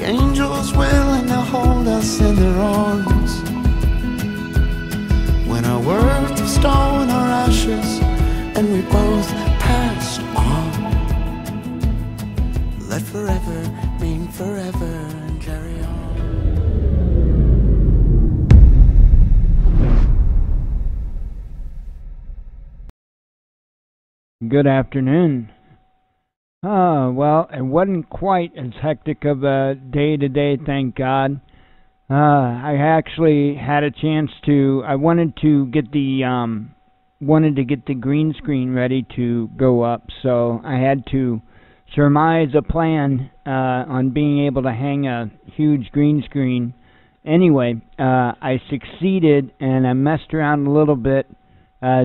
angels willing to hold us in their arms. When our words of stone are ashes and we both passed on, let forever mean forever and carry on. Good afternoon. Well, it wasn't quite as hectic of a day today, thank God. I actually had a chance to. I wanted to get the green screen ready to go up, so I had to surmise a plan on being able to hang a huge green screen. Anyway, I succeeded, and I messed around a little bit.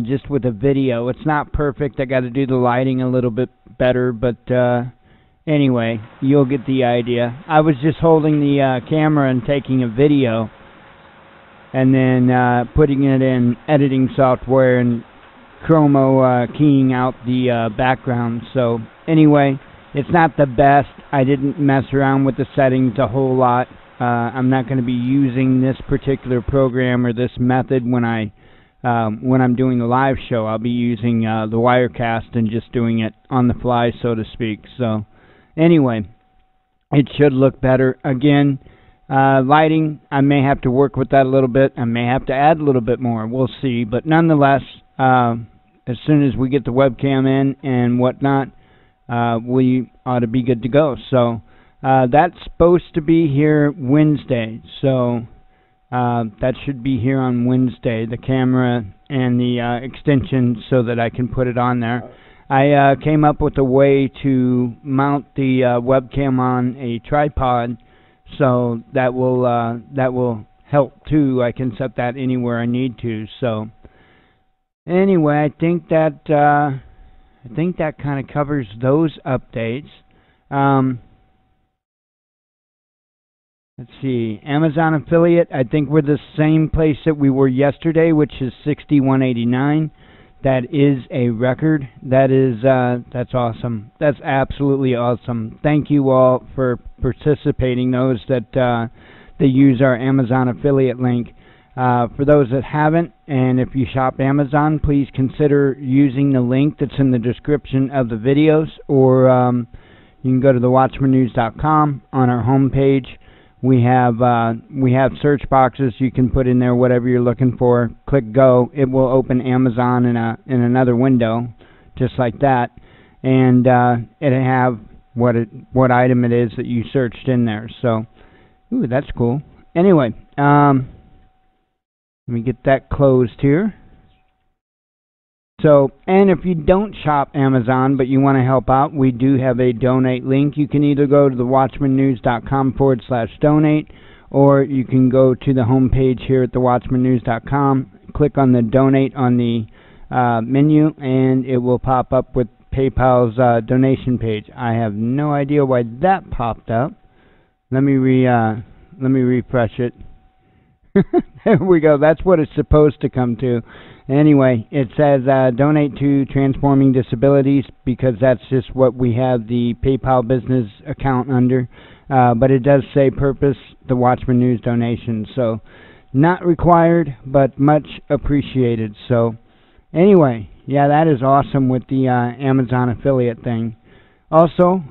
Just with a video. It's not perfect. I got to do the lighting a little bit better, but anyway, you'll get the idea. I was just holding the camera and taking a video, and then putting it in editing software and chromo keying out the background. So anyway, it's not the best. I didn't mess around with the settings a whole lot. I'm not going to be using this particular program or this method when I'm doing the live show. I'll be using the Wirecast and just doing it on the fly, so to speak. So anyway, it should look better. Again, lighting, I may have to work with that a little bit. I may have to add a little bit more. We'll see. But nonetheless, as soon as we get the webcam in and whatnot, we ought to be good to go. So that's supposed to be here Wednesday. So that should be here on Wednesday, the camera and the extension, so that I can put it on there. I came up with a way to mount the webcam on a tripod, so that will help too. I can set that anywhere I need to. So anyway, I think that kind of covers those updates. Let's see, Amazon affiliate, I think we're the same place that we were yesterday, which is 6189. That is a record. That's awesome. That's absolutely awesome. Thank you all for participating, those that they use our Amazon affiliate link. For those that haven't, and if you shop Amazon, please consider using the link that's in the description of the videos, or you can go to thewatchmannews.com on our homepage. We have search boxes. You can put in there whatever you're looking for. Click go. It will open Amazon in another window, just like that, and it'll have what item it is that you searched in there. So, ooh, that's cool. Anyway, let me get that closed here. So, and if you don't shop Amazon but you want to help out, we do have a donate link. You can either go to thewatchmannews.com/donate, or you can go to the homepage here at thewatchmannews.com, click on the donate on the menu, and it will pop up with PayPal's donation page. I have no idea why that popped up. Let me refresh it. There we go. That's what it's supposed to come to. Anyway, it says donate to Transforming Disabilities, because that's just what we have the PayPal business account under. But it does say purpose, the Watchman News donation. So not required, but much appreciated. So anyway, yeah, that is awesome with the Amazon affiliate thing. Also,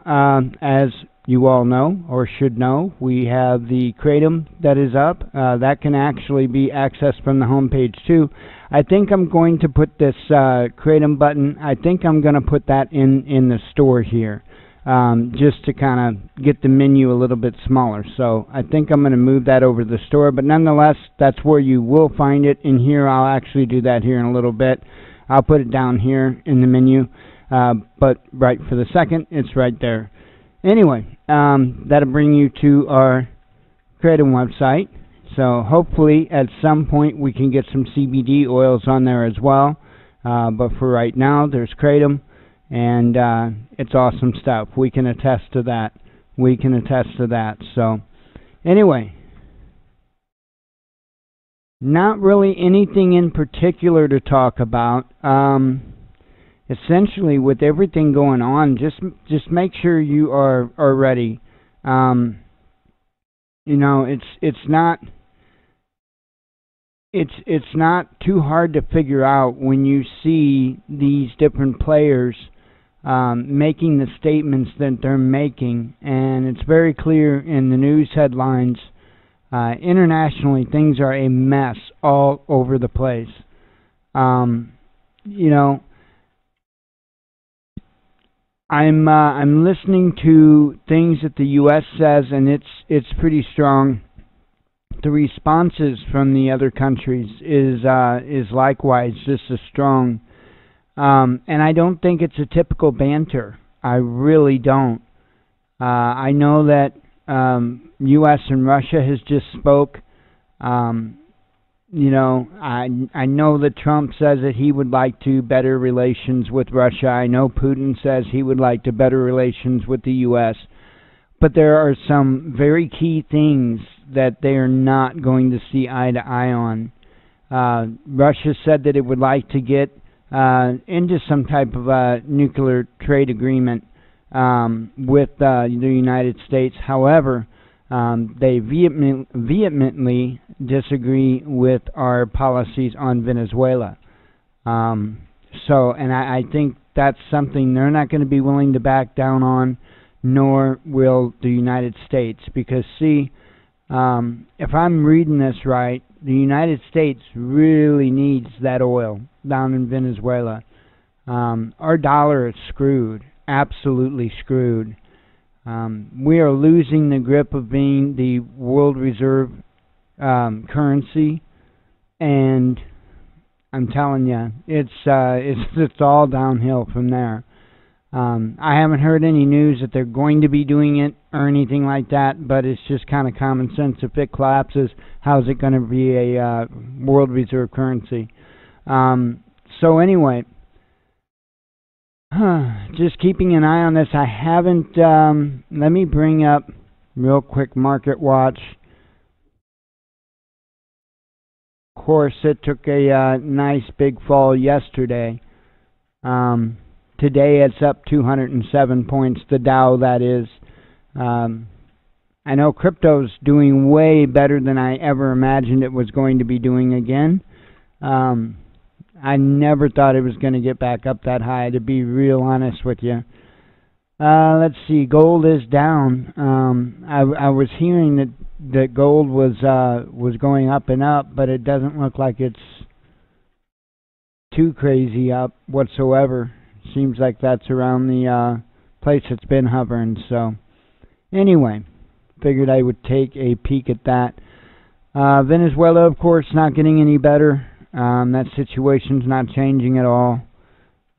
as you all know, or should know, we have the Kratom that is up. That can actually be accessed from the homepage too. I think I'm going to put this Kratom button, I think I'm going to put that in the store here, just to kind of get the menu a little bit smaller. So I think I'm going to move that over to the store, but nonetheless, that's where you will find it. In here, I'll actually do that here in a little bit. I'll put it down here in the menu, but right for the second, it's right there. Anyway, that'll bring you to our Kratom website. So hopefully at some point we can get some CBD oils on there as well. But for right now, there's Kratom, and it's awesome stuff. We can attest to that. So anyway, not really anything in particular to talk about. Essentially, with everything going on, just make sure you are ready. it's not too hard to figure out when you see these different players making the statements that they're making, and it's very clear in the news headlines. Internationally, things are a mess all over the place. Um, you know, I'm listening to things that the U.S. says, and it's pretty strong. The responses from the other countries is likewise just as strong. And I don't think it's a typical banter. I really don't. I know that U.S. and Russia has just spoke. Um, I know that Trump says that he would like to better relations with Russia. I know Putin says he would like to better relations with the U.S. But there are some very key things that they are not going to see eye to eye on. Russia said that it would like to get into some type of a nuclear trade agreement with the United States. However, they vehemently disagree with our policies on Venezuela. And I think that's something they're not going to be willing to back down on, nor will the United States. Because, see, if I'm reading this right, the United States really needs that oil down in Venezuela. Our dollar is screwed, absolutely screwed. We are losing the grip of being the world reserve currency, and I'm telling you, it's all downhill from there. I haven't heard any news that they're going to be doing it or anything like that, but it's just kind of common sense. If it collapses, how's it going to be a world reserve currency? So anyway, just keeping an eye on this. I haven't, let me bring up real quick Market Watch. Of course, it took a nice big fall yesterday. Today it's up 207 points, the Dow, that is. I know crypto's doing way better than I ever imagined it was going to be doing again. I never thought it was going to get back up that high, to be real honest with you. Let's see, gold is down. I was hearing that gold was going up and up, but it doesn't look like it's too crazy up whatsoever. Seems like that's around the place it's been hovering. So anyway, figured I would take a peek at that. Venezuela, of course, not getting any better. That situation's not changing at all.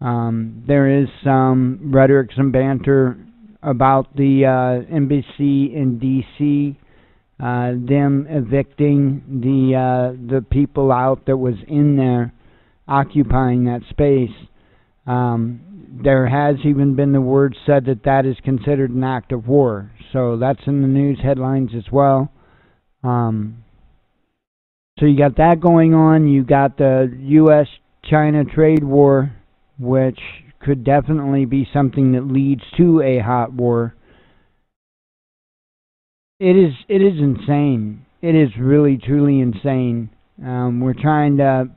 There is some rhetoric, some banter about the embassy in D.C., them evicting the people out that was in there occupying that space. There has even been the word said that is considered an act of war. So that's in the news headlines as well. So you got that going on. You got the U.S.-China trade war, which could definitely be something that leads to a hot war. It is insane. It is really, truly insane. We're trying to,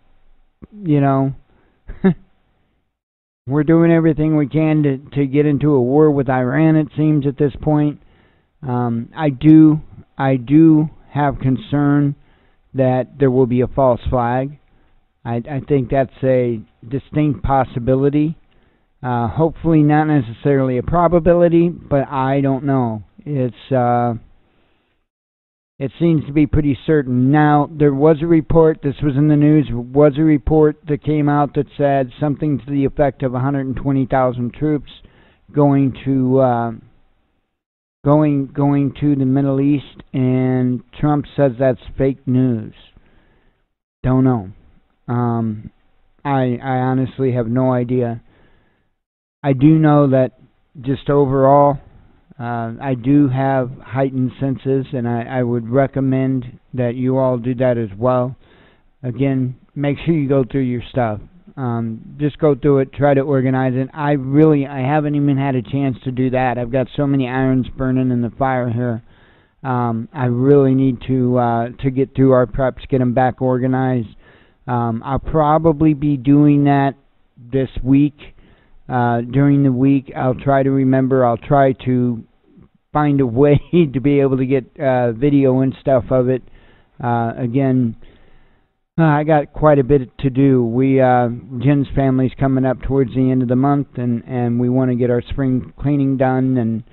we're doing everything we can to get into a war with Iran, it seems, at this point. I do have concern that there will be a false flag. I think that's a distinct possibility. Hopefully not necessarily a probability, but I don't know. It seems to be pretty certain. Now, there was a report, this was in the news, was a report that came out that said something to the effect of 120,000 troops going to the Middle East, and Trump says that's fake news. Don't know. I honestly have no idea. I do know that just overall, I do have heightened senses, and I would recommend that you all do that as well. Again, make sure you go through your stuff. Just go through it, try to organize it. I haven't even had a chance to do that. I've got so many irons burning in the fire here. I really need to get through our preps, get them back organized. I'll probably be doing that this week. During the week, I'll try to remember. I'll try to find a way to be able to get video and stuff of it. Again, I got quite a bit to do. Jen's family's coming up towards the end of the month, and we want to get our spring cleaning done, and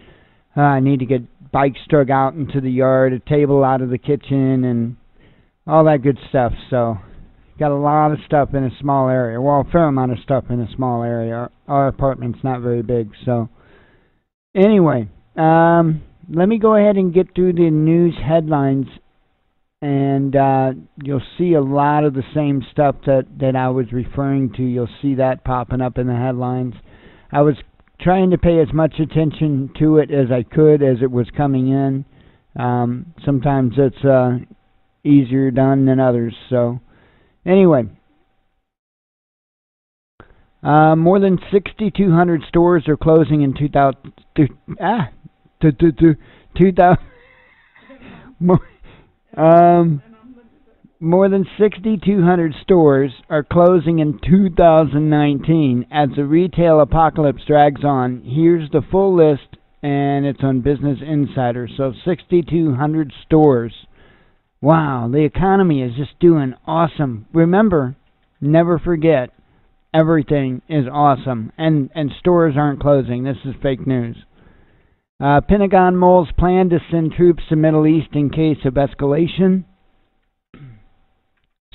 I need to get bikes drug out into the yard, a table out of the kitchen, and all that good stuff. So, got a lot of stuff in a small area. Well, a fair amount of stuff in a small area. Our apartment's not very big, so. Anyway, let me go ahead and get through the news headlines, and you'll see a lot of the same stuff that I was referring to. You'll see that popping up in the headlines. I was trying to pay as much attention to it as I could as it was coming in. Sometimes it's easier done than others. So, anyway, more than 6,200 stores are closing in 2000. More than 6,200 stores are closing in 2019 as the retail apocalypse drags on. Here's the full list, and it's on Business Insider. So 6,200 stores. Wow, the economy is just doing awesome. Remember, never forget, everything is awesome, and stores aren't closing. This is fake news. Pentagon mulls plan to send troops to Middle East in case of escalation.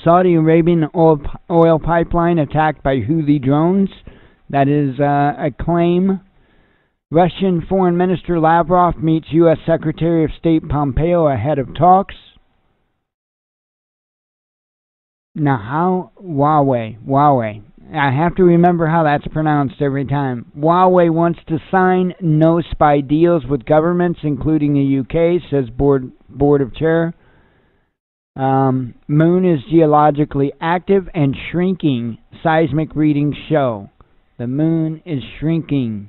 Saudi Arabian oil pipeline attacked by Houthi drones. That is a claim. Russian Foreign Minister Lavrov meets U.S. Secretary of State Pompeo ahead of talks. Now, how? Huawei. I have to remember how that's pronounced every time. Huawei wants to sign no spy deals with governments, including the UK, says Board of Chair. Moon is geologically active and shrinking, seismic readings show. The moon is shrinking.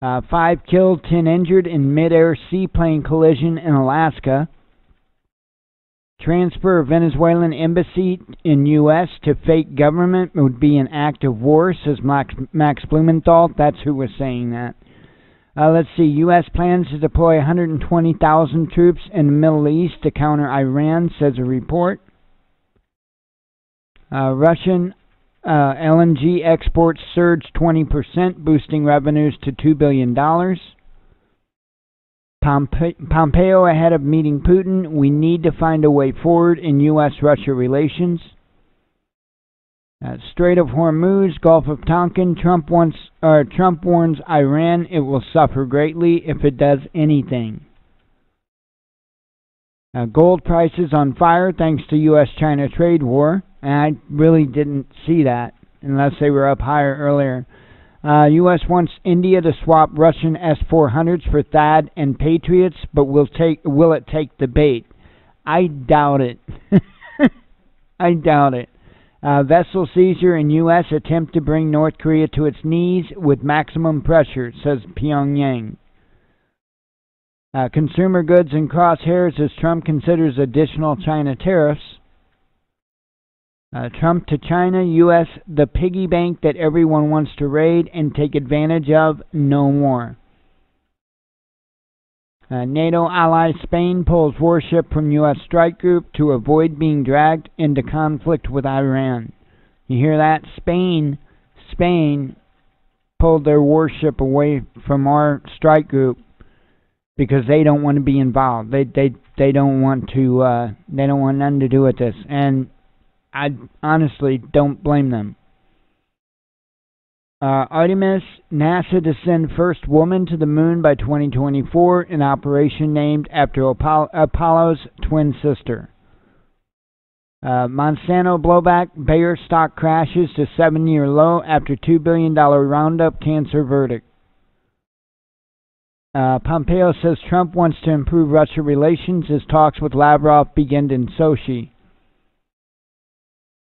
5 killed, 10 injured in mid-air seaplane collision in Alaska. Transfer of Venezuelan embassy in U.S. to fake government would be an act of war, says Max Blumenthal. That's who was saying that. Let's see. U.S. plans to deploy 120,000 troops in the Middle East to counter Iran, says a report. Russian LNG exports surged 20%, boosting revenues to $2 billion. Pompeo ahead of meeting Putin. We need to find a way forward in U.S.-Russia relations. Strait of Hormuz, Gulf of Tonkin. Trump warns Iran it will suffer greatly if it does anything. Gold prices on fire thanks to U.S.-China trade war. And I really didn't see that unless they were up higher earlier. U.S. wants India to swap Russian S-400s for THAAD and Patriots, but will it take the bait? I doubt it. I doubt it. Vessel seizure in U.S. attempt to bring North Korea to its knees with maximum pressure, says Pyongyang. Consumer goods in crosshairs as Trump considers additional China tariffs. Trump to China, U.S. the piggy bank that everyone wants to raid and take advantage of, no more. NATO ally Spain pulls warship from U.S. strike group to avoid being dragged into conflict with Iran. You hear that? Spain pulled their warship away from our strike group because they don't want to be involved. They don't want to. They don't want nothing to do with this, and I honestly don't blame them. Artemis, NASA to send first woman to the moon by 2024, an operation named after Apollo's twin sister. Monsanto blowback, Bayer stock crashes to 7-year low after $2 billion Roundup cancer verdict. Pompeo says Trump wants to improve Russia relations as talks with Lavrov begin in Sochi.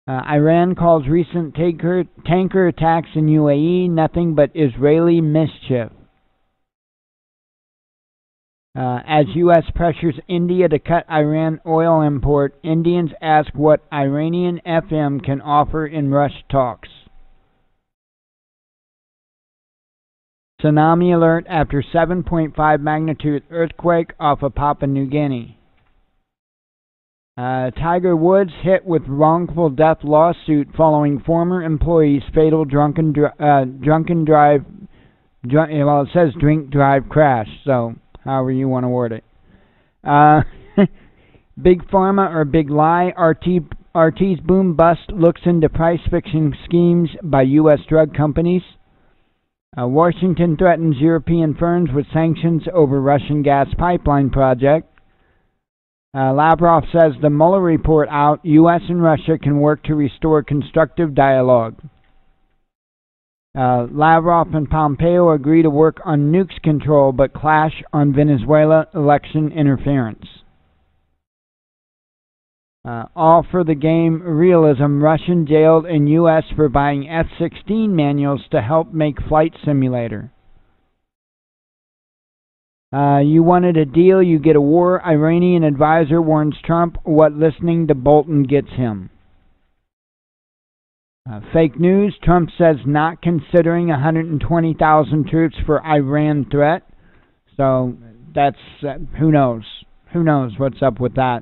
Iran calls recent tanker attacks in UAE nothing but Israeli mischief. As U.S. pressures India to cut Iran oil import, Indians ask what Iranian FM can offer in rush talks. Tsunami alert after 7.5 magnitude earthquake off of Papua New Guinea. Tiger Woods hit with wrongful death lawsuit following former employee's fatal drunken drive. Well, it says drink drive crash, so however you want to word it. Big Pharma or Big Lie? RT's boom bust looks into price fixing schemes by U.S. drug companies. Washington threatens European firms with sanctions over Russian gas pipeline project. Lavrov says the Mueller report out, U.S. and Russia can work to restore constructive dialogue. Lavrov and Pompeo agree to work on nukes control but clash on Venezuela election interference. All for the game realism, Russian jailed in U.S. for buying F-16 manuals to help make flight simulator. You wanted a deal, you get a war. Iranian advisor warns Trump what listening to Bolton gets him. Fake news, Trump says not considering 120,000 troops for Iran threat. So that's, who knows? Who knows what's up with that?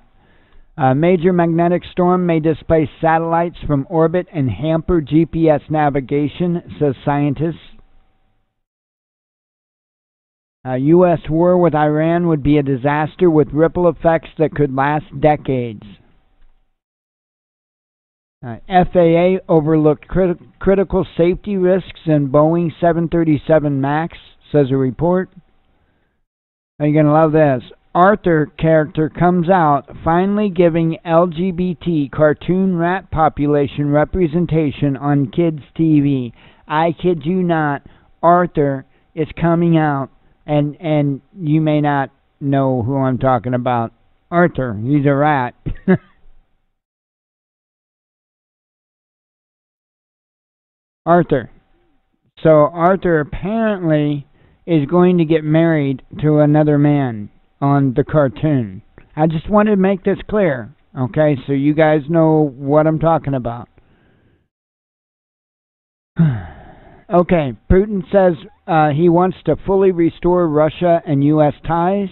Major magnetic storm may displace satellites from orbit and hamper GPS navigation, says scientists. U.S. war with Iran would be a disaster with ripple effects that could last decades. FAA overlooked critical safety risks in Boeing 737 MAX, says a report. Are you going to love this? Arthur character comes out, finally giving LGBT cartoon rat population representation on kids' TV. I kid you not, Arthur is coming out, and you may not know who I'm talking about. Arthur, he's a rat. Arthur. So Arthur apparently is going to get married to another man on the cartoon. I just wanted to make this clear, okay, so you guys know what I'm talking about. Okay, Putin says he wants to fully restore Russia and U.S. ties.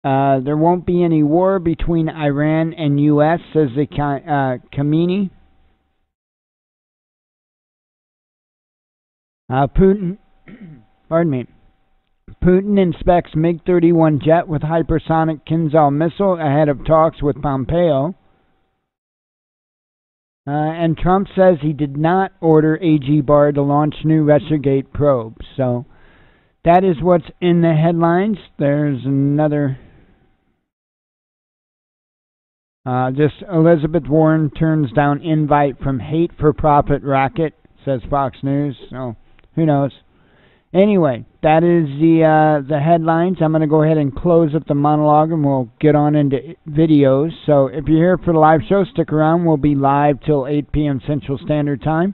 There won't be any war between Iran and U.S., says the Khamenei. Putin inspects MiG-31 jet with hypersonic Kinzhal missile ahead of talks with Pompeo. And Trump says he did not order AG Barr to launch new Russiagate probe. So that is what's in the headlines. There's another. Just Elizabeth Warren turns down invite from hate for profit racket, says Fox News. So who knows? Anyway, that is the headlines. I'm going to go ahead and close up the monologue, and we'll get on into videos. So if you're here for the live show, stick around. We'll be live till 8 p.m. Central Standard Time.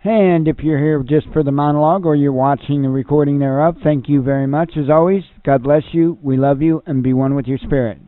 And if you're here just for the monologue or you're watching the recording thereof, thank you very much. As always, God bless you. We love you, and be one with your spirit.